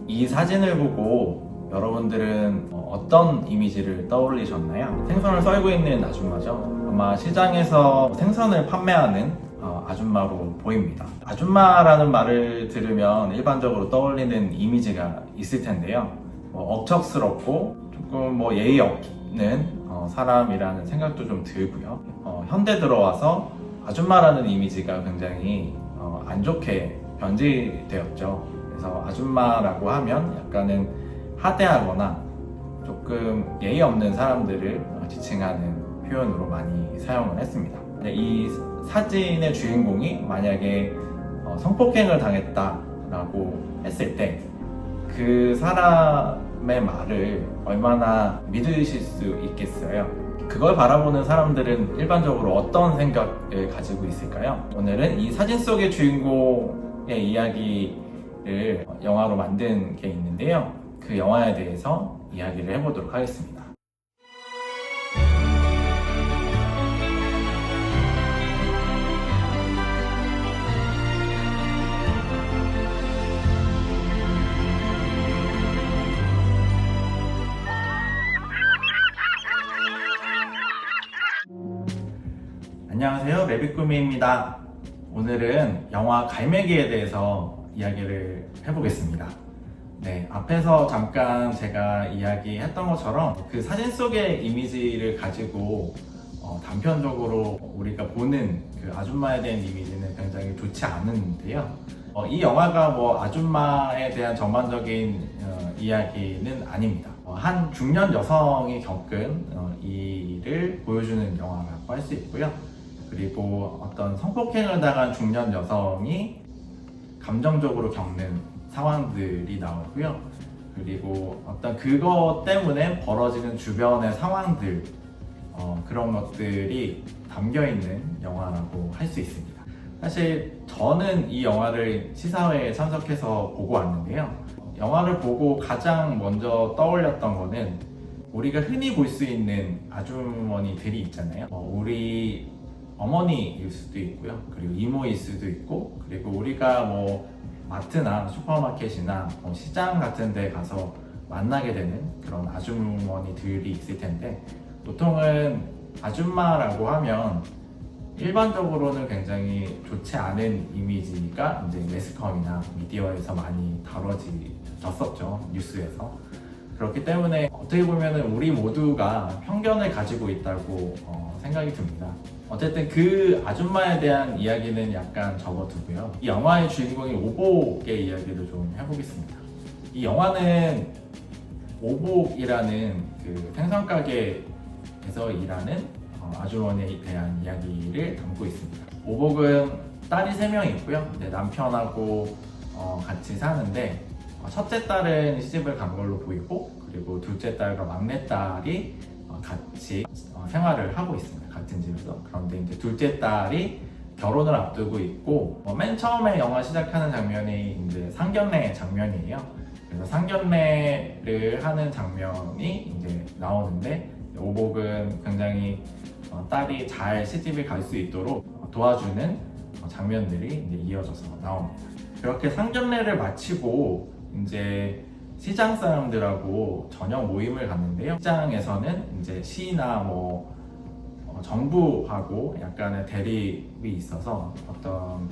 이 사진을 보고 여러분들은 어떤 이미지를 떠올리셨나요? 생선을 썰고 있는 아줌마죠. 아마 시장에서 생선을 판매하는 아줌마로 보입니다. 아줌마라는 말을 들으면 일반적으로 떠올리는 이미지가 있을 텐데요. 억척스럽고 조금 예의 없는 사람이라는 생각도 좀 들고요. 현대 들어와서 아줌마라는 이미지가 굉장히 안 좋게 변질되었죠. 그래서 아줌마라고 하면 약간은 하대하거나 조금 예의 없는 사람들을 지칭하는 표현으로 많이 사용을 했습니다. 근데 이 사진의 주인공이 만약에 성폭행을 당했다라고 했을 때 그 사람의 말을 얼마나 믿으실 수 있겠어요? 그걸 바라보는 사람들은 일반적으로 어떤 생각을 가지고 있을까요? 오늘은 이 사진 속의 주인공의 이야기를 영화로 만든 게 있는데요. 그 영화에 대해서 이야기를 해보도록 하겠습니다. 안녕하세요, 레빗꾸미입니다. 오늘은 영화 갈매기에 대해서 이야기를 해보겠습니다. 네, 앞에서 잠깐 제가 이야기했던 것처럼 그 사진 속의 이미지를 가지고 단편적으로 우리가 보는 그 아줌마에 대한 이미지는 굉장히 좋지 않은데요. 이 영화가 아줌마에 대한 전반적인 이야기는 아닙니다. 한 중년 여성이 겪은 일을 보여주는 영화라고 할 수 있고요. 그리고 어떤 성폭행을 당한 중년 여성이 감정적으로 겪는 상황들이 나오고요. 그리고 어떤 그것 때문에 벌어지는 주변의 상황들, 그런 것들이 담겨있는 영화라고 할 수 있습니다. 사실 저는 이 영화를 시사회에 참석해서 보고 왔는데요. 영화를 보고 가장 먼저 떠올렸던 거는 우리가 흔히 볼 수 있는 아주머니들이 있잖아요. 우리 어머니일 수도 있고요. 그리고 이모일 수도 있고, 그리고 우리가 마트나 슈퍼마켓이나 시장 같은 데 가서 만나게 되는 그런 아주머니들이 있을 텐데, 보통은 아줌마라고 하면 일반적으로는 굉장히 좋지 않은 이미지가 이제 매스컴이나 미디어에서 많이 다뤄졌었죠. 뉴스에서. 그렇기 때문에 어떻게 보면 우리 모두가 편견을 가지고 있다고 생각이 듭니다. 어쨌든 그 아줌마에 대한 이야기는 약간 접어두고요. 이 영화의 주인공인 오복의 이야기를 좀 해보겠습니다. 이 영화는 오복이라는 그 생선가게에서 일하는 아주머니에 대한 이야기를 담고 있습니다. 오복은 딸이 3명 있고요. 남편하고 같이 사는데 첫째 딸은 시집을 간 걸로 보이고, 그리고 둘째 딸과 막내 딸이 같이 생활을 하고 있습니다. 같은 집에서. 그런데 이제 둘째 딸이 결혼을 앞두고 있고, 맨 처음에 영화 시작하는 장면이 이제 상견례 장면이에요. 그래서 상견례를 하는 장면이 이제 나오는데, 오복은 굉장히 딸이 잘 시집을 갈 수 있도록 도와주는 장면들이 이제 이어져서 나옵니다. 그렇게 상견례를 마치고 이제 시장 사람들하고 저녁 모임을 갔는데요. 시장에서는 이제 시나 정부하고 약간의 대립이 있어서 어떤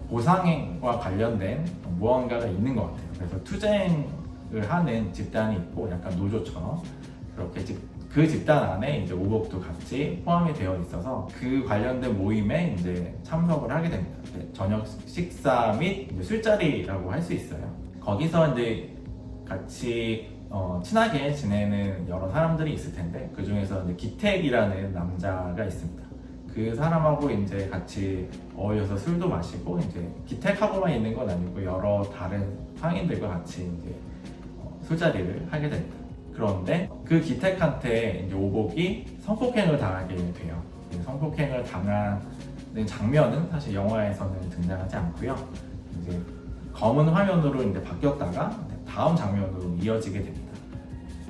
보상과 관련된 무언가가 있는 것 같아요. 그래서 투쟁을 하는 집단이 있고, 약간 노조처럼 그렇게 그 집단 안에 이제 오복도 같이 포함이 되어 있어서 그 관련된 모임에 이제 참석을 하게 됩니다. 저녁 식사 및 이제 술자리라고 할 수 있어요. 거기서 이제 같이 친하게 지내는 여러 사람들이 있을 텐데, 그 중에서 이제 기택이라는 남자가 있습니다. 그 사람하고 이제 같이 어울려서 술도 마시고, 이제 기택하고만 있는 건 아니고 여러 다른 상인들과 같이 이제 술자리를 하게 됩니다. 그런데 그 기택한테 이제 오복이 성폭행을 당하게 돼요. 성폭행을 당하는 장면은 사실 영화에서는 등장하지 않고요. 이제 검은 화면으로 이제 바뀌었다가 다음 장면으로 이어지게 됩니다.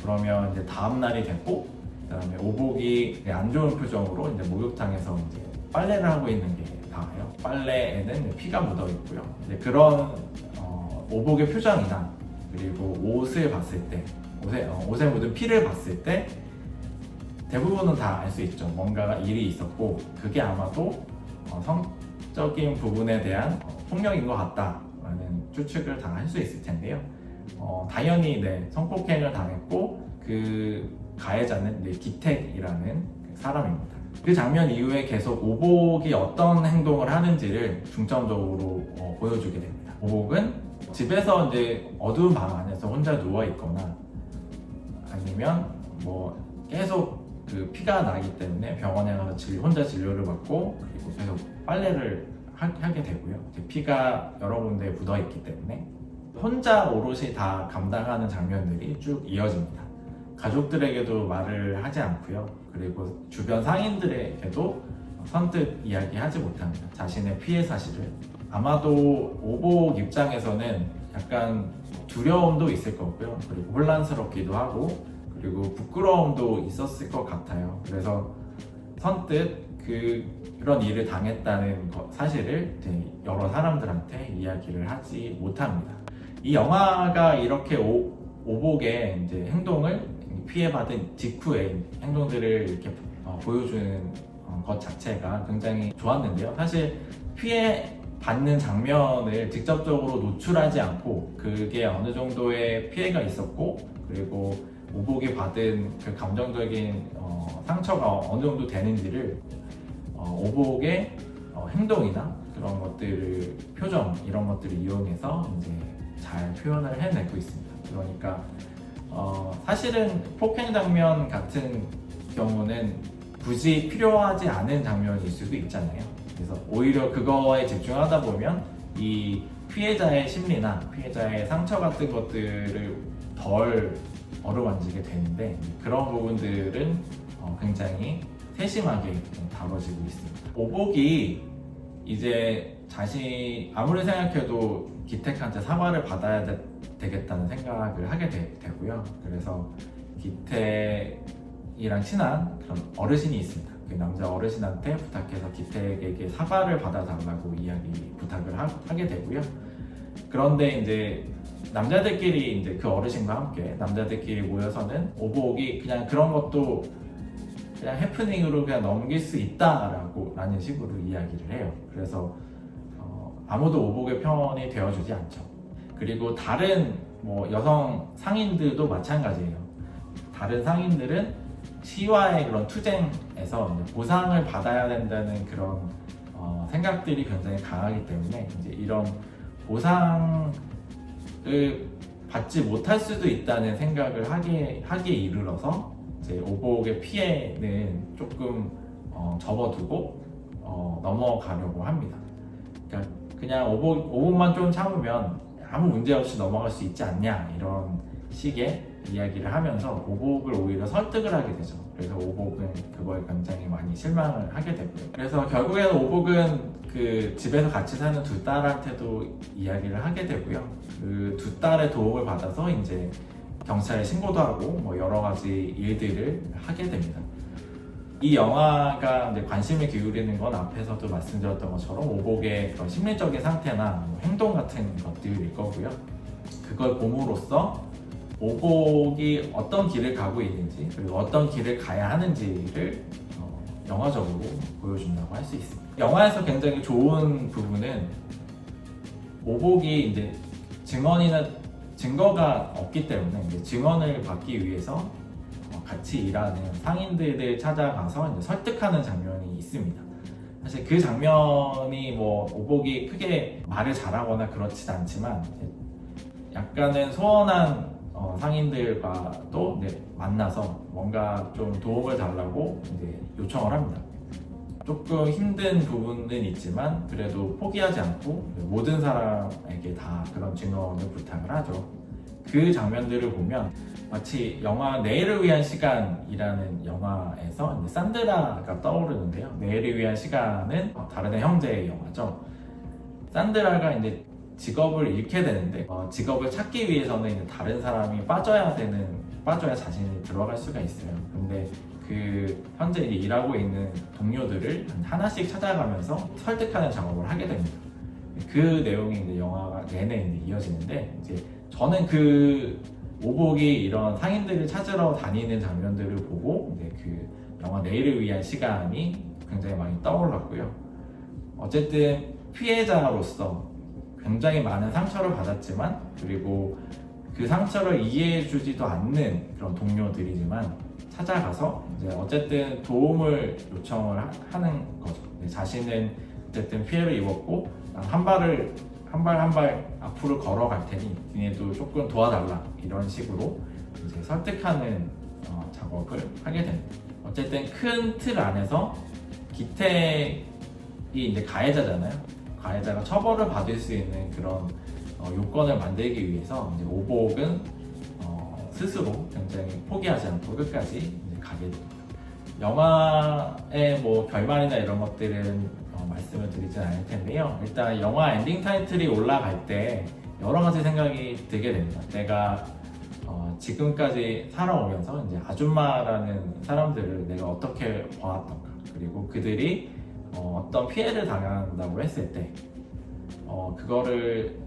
그러면 이제 다음 날이 됐고, 그다음에 오복이 안 좋은 표정으로 이제 목욕탕에서 이제 빨래를 하고 있는 게 나와요. 빨래에는 피가 묻어 있고요. 이제 그런 오복의 표정이나 그리고 옷을 봤을 때, 옷에 묻은 피를 봤을 때 대부분은 다 알 수 있죠. 뭔가가 일이 있었고 그게 아마도 성적인 부분에 대한 폭력인 것 같다라는 추측을 다 할 수 있을 텐데요. 당연히 네, 성폭행을 당했고 그 가해자는 네, 기택이라는 사람입니다. 그 장면 이후에 계속 오복이 어떤 행동을 하는지를 중점적으로 보여주게 됩니다. 오복은 집에서 이제 어두운 방 안에서 혼자 누워 있거나 아니면 뭐 계속 그 피가 나기 때문에 병원에 가서 혼자 진료를 받고 그리고 계속 빨래를 하게 되고요. 피가 여러 군데에 묻어 있기 때문에 혼자 오롯이 다 감당하는 장면들이 쭉 이어집니다. 가족들에게도 말을 하지 않고요. 그리고 주변 상인들에게도 선뜻 이야기하지 못합니다. 자신의 피해 사실을. 아마도 오복 입장에서는 약간 두려움도 있을 거고요. 그리고 혼란스럽기도 하고 그리고 부끄러움도 있었을 것 같아요. 그래서 선뜻 그런 일을 당했다는 사실을 여러 사람들한테 이야기를 하지 못합니다. 이 영화가 이렇게 오복의 이제 행동을 피해받은 직후의 행동들을 이렇게 보여주는 것 자체가 굉장히 좋았는데요. 사실 피해받는 장면을 직접적으로 노출하지 않고 그게 어느 정도의 피해가 있었고 그리고 오복이 받은 그 감정적인 상처가 어느 정도 되는지를 오복의 행동이나 그런 것들을 표정 이런 것들을 이용해서 이제 잘 표현을 해내고 있습니다. 그러니까 사실은 폭행 장면 같은 경우는 굳이 필요하지 않은 장면일 수도 있잖아요. 그래서 오히려 그거에 집중하다 보면 이 피해자의 심리나 피해자의 상처 같은 것들을 덜 어루만지게 되는데 그런 부분들은 굉장히 세심하게 다뤄지고 있습니다. 오복이 이제 아무리 생각해도 기택한테 사과를 받아야 되겠다는 생각을 하게 되고요. 그래서 기택이랑 친한 그런 어르신이 있습니다. 그 남자 어르신한테 부탁해서 기택에게 사과를 받아달라고 부탁을 하게 되고요. 그런데 이제 남자들끼리 이제 그 어르신과 함께 남자들끼리 모여서는 오복이 그냥 그런 것도 그냥 해프닝으로 그냥 넘길 수 있다라는 식으로 이야기를 해요. 그래서 아무도 오복의 편이 되어주지 않죠. 그리고 다른 여성 상인들도 마찬가지예요. 다른 상인들은 시와의 그런 투쟁에서 보상을 받아야 된다는 그런 생각들이 굉장히 강하기 때문에 이제 이런 보상을 받지 못할 수도 있다는 생각을 하기에 이르러서 이제 오복의 피해는 조금 접어두고 넘어가려고 합니다. 그러니까 그냥 오복만 좀 참으면 아무 문제 없이 넘어갈 수 있지 않냐 이런 식의 이야기를 하면서 오복을 오히려 설득을 하게 되죠. 그래서 오복은 그거에 굉장히 많이 실망을 하게 되고요. 그래서 결국에는 오복은 그 집에서 같이 사는 두 딸한테도 이야기를 하게 되고요. 그 두 딸의 도움을 받아서 이제 경찰에 신고도 하고 여러 가지 일들을 하게 됩니다. 이 영화가 이제 관심을 기울이는 건 앞에서도 말씀드렸던 것처럼 오복의 그런 심리적인 상태나 행동 같은 것들일 거고요. 그걸 봄으로써 오복이 어떤 길을 가고 있는지 그리고 어떤 길을 가야 하는지를 영화적으로 보여준다고 할 수 있습니다. 영화에서 굉장히 좋은 부분은 오복이 이제 증거가 없기 때문에 이제 증언을 받기 위해서 같이 일하는 상인들을 찾아가서 이제 설득하는 장면이 있습니다. 사실 그 장면이 오복이 크게 말을 잘하거나 그렇진 않지만 약간은 소원한 상인들과도 만나서 뭔가 좀 도움을 달라고 이제 요청을 합니다. 조금 힘든 부분은 있지만 그래도 포기하지 않고 모든 사람에게 다 그런 증언을 부탁을 하죠. 그 장면들을 보면 마치 영화 내일을 위한 시간이라는 영화에서 산드라가 떠오르는데요. 내일을 위한 시간은 다른의 형제의 영화죠. 산드라가 이제 직업을 잃게 되는데 직업을 찾기 위해서는 이제 다른 사람이 빠져야 자신이 들어갈 수가 있어요. 근데 그 현재 이제 일하고 있는 동료들을 하나씩 찾아가면서 설득하는 작업을 하게 됩니다. 그 내용이 이제 영화가 내내 이제 이어지는데 이제 저는 그 오복이 이런 상인들을 찾으러 다니는 장면들을 보고 이제 그 영화 내일을 위한 시간이 굉장히 많이 떠올랐고요. 어쨌든 피해자로서 굉장히 많은 상처를 받았지만, 그리고 그 상처를 이해해주지도 않는 그런 동료들이지만 찾아가서 이제 어쨌든 도움을 요청을 하는 거죠. 자신은 어쨌든 피해를 입었고 한 발 한 발 앞으로 걸어갈 테니 니네도 조금 도와달라, 이런 식으로 이제 설득하는 작업을 하게 됩니다. 어쨌든 큰 틀 안에서 기택이 이제 가해자잖아요. 가해자가 처벌을 받을 수 있는 그런 요건을 만들기 위해서 이제 오복은 스스로 굉장히 포기하지 않고 끝까지 이제 가게 됩니다. 영화의 뭐 결말이나 이런 것들은 말씀을 드리진 않을 텐데요. 일단 영화 엔딩 타이틀이 올라갈 때 여러 가지 생각이 들게 됩니다. 내가 지금까지 살아오면서 이제 아줌마라는 사람들을 내가 어떻게 보았던가, 그리고 그들이 어떤 피해를 당한다고 했을 때 그거를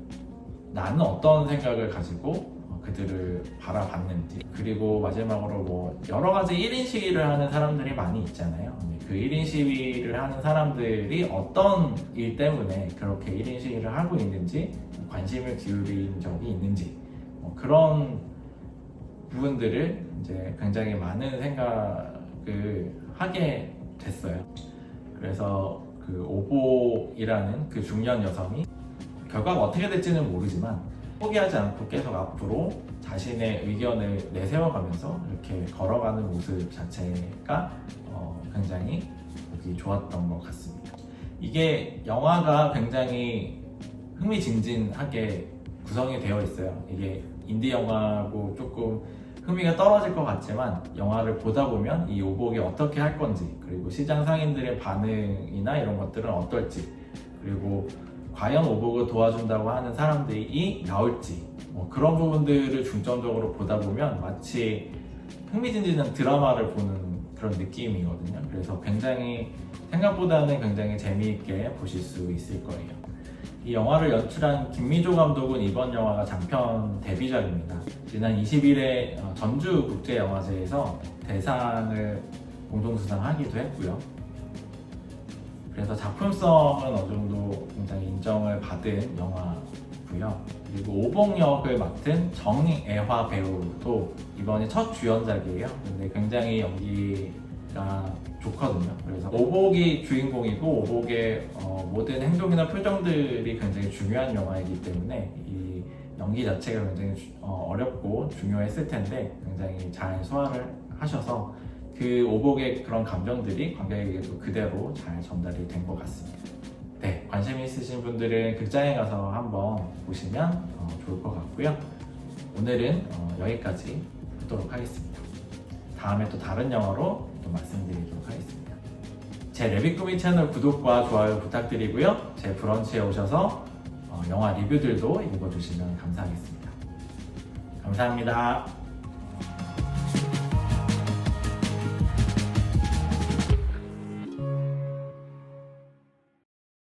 나는 어떤 생각을 가지고 그들을 바라봤는지, 그리고 마지막으로 뭐 여러 가지 1인 시위를 하는 사람들이 많이 있잖아요. 그 1인 시위를 하는 사람들이 어떤 일 때문에 그렇게 1인 시위를 하고 있는지 관심을 기울인 적이 있는지, 그런 부분들을 이제 굉장히 많은 생각을 하게 됐어요. 그래서 그 오복이라는 그 중년 여성이 결과가 어떻게 될지는 모르지만 포기하지 않고 계속 앞으로 자신의 의견을 내세워가면서 이렇게 걸어가는 모습 자체가 굉장히 보기 좋았던 것 같습니다. 이게 영화가 굉장히 흥미진진하게 구성이 되어 있어요. 이게 인디 영화고 조금 흥미가 떨어질 것 같지만 영화를 보다 보면 이 오복이 어떻게 할 건지, 그리고 시장 상인들의 반응이나 이런 것들은 어떨지, 그리고 과연 오복을 도와준다고 하는 사람들이 나올지, 그런 부분들을 중점적으로 보다 보면 마치 흥미진진한 드라마를 보는 그런 느낌이거든요. 그래서 굉장히 생각보다는 굉장히 재미있게 보실 수 있을 거예요. 이 영화를 연출한 김미조 감독은 이번 영화가 장편 데뷔작입니다. 지난 20일에 전주국제영화제에서 대상을 공동수상하기도 했고요. 그래서 작품성은 어느 정도 굉장히 인정을 받은 영화고요. 그리고 오복 역을 맡은 정애화 배우도 이번이 첫 주연작이에요. 근데 굉장히 연기가 좋거든요. 그래서 오복이 주인공이고 오복의 모든 행동이나 표정들이 굉장히 중요한 영화이기 때문에 이 연기 자체가 굉장히 어렵고 중요했을 텐데 굉장히 잘 소화를 하셔서 그 오복의 그런 감정들이 관객에게도 그대로 잘 전달이 된 것 같습니다. 네, 관심 있으신 분들은 극장에 가서 한번 보시면 좋을 것 같고요. 오늘은 여기까지 하도록 하겠습니다. 다음에 또 다른 영화로 또 말씀드리도록 하겠습니다. 제 레빗꾸미 채널 구독과 좋아요 부탁드리고요. 제 브런치에 오셔서 영화 리뷰들도 읽어주시면 감사하겠습니다. 감사합니다.